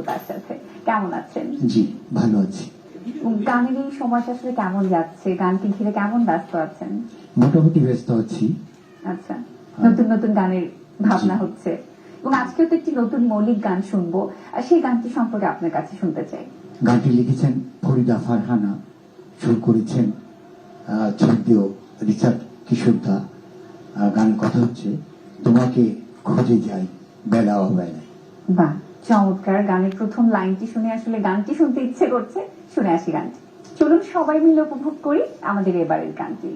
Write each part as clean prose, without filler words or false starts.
তার সাথে কেমন আছেন? জি, ভালো আছি। গানের এই সময়টা আসলে কেমন যাচ্ছে? গানকে ঘিরে কেমন ব্যস্ত আছেন? মোটামুটি ব্যস্ত আছি। আচ্ছা, নতুন নতুন গানের ভাবনা হচ্ছে এবং আজকেও তো একটি নতুন মৌলিক গান শুনবো। সেই গানটি সম্পর্কে আপনার কাছে শুনতে চাই। গানটি লিখেছেন ফরিদা ফারহানা, সুর করেছেন ছন্দিও রিচার্ড কিশোরদা। গানের কথা হচ্ছে তোমাকে খুঁজে যাই বেলা অবেলায়। বাহ, চমৎকার। গানের প্রথম লাইনটি শুনে আসলে গানটি শুনতে ইচ্ছে করছে। শুনে আসি গানটি। চলুন সবাই মিলে উপভোগ করি আমাদের এবারের গানটি।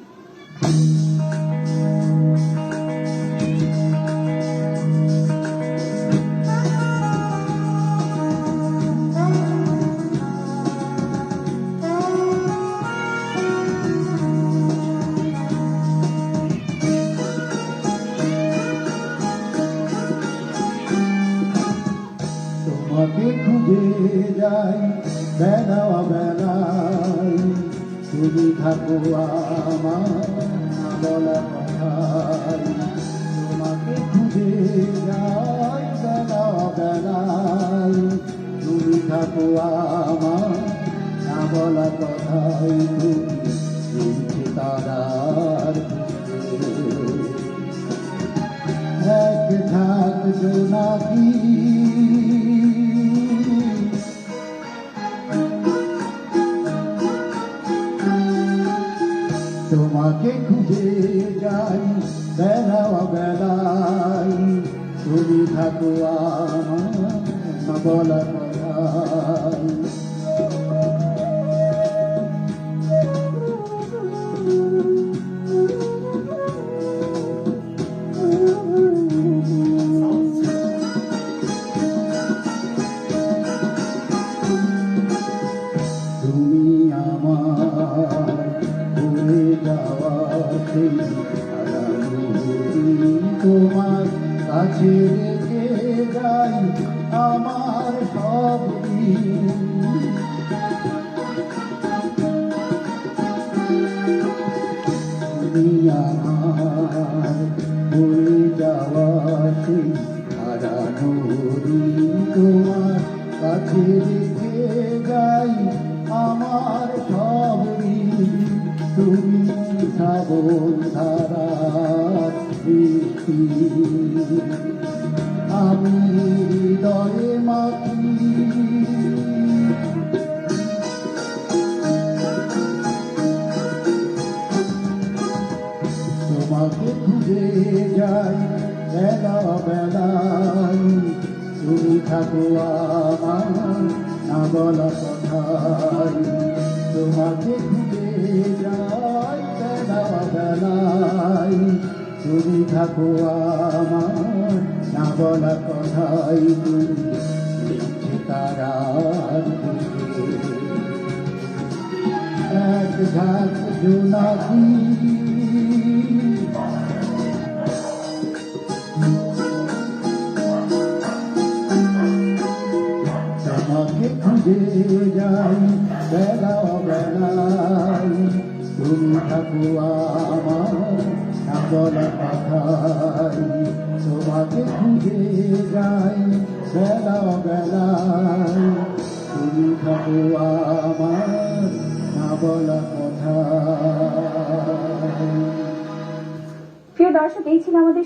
তোমাকে খুঁজে যাই বেলা বেলায়, তুমি থাকো আমার বলা কথায়। তোমাকে খুঁজে যাই বেলা বেলায়, তুমি থাকো আমার না বলা কথায়। তুমি তারার এক ঝাঁক জোনাকি তোমাকে খুঁজে যাই বেলা বেলায়, তুমি থাকো আমার না বলা কথায়। তুমি আমার ভুলে যাওয়া সেই তোমার কাছে রেখে যাই আমার সব দিন। তুমি আমার ভুলে যাওয়া সেই হারানো তোমার কাছে রেখে যাই আমার সব দিন। তুমি শ্রাবণ ধারার বৃষ্টি, আমি হৃদয়ে মাটি। তোমাকে খুঁজে যাই বেলা বেলায়, তুমি থাকো আমার না বলা কথায়। তোমাকে খুঁজে যাই বেলা বেলায়, তুমি থাকো আমার না বলা কথায়। তুমি তারার এক ঝাঁক জোনাকি তোমাকে খুঁজে যাই বেলা বেলায়, তুমি থাকো আমার না বলা কথায়। তোমাকে খুঁজে যাই বেলা বেলায়, তুমি থাকো আমার না বলা কথায়। প্রিয় দর্শক, এই ছিল আমাদের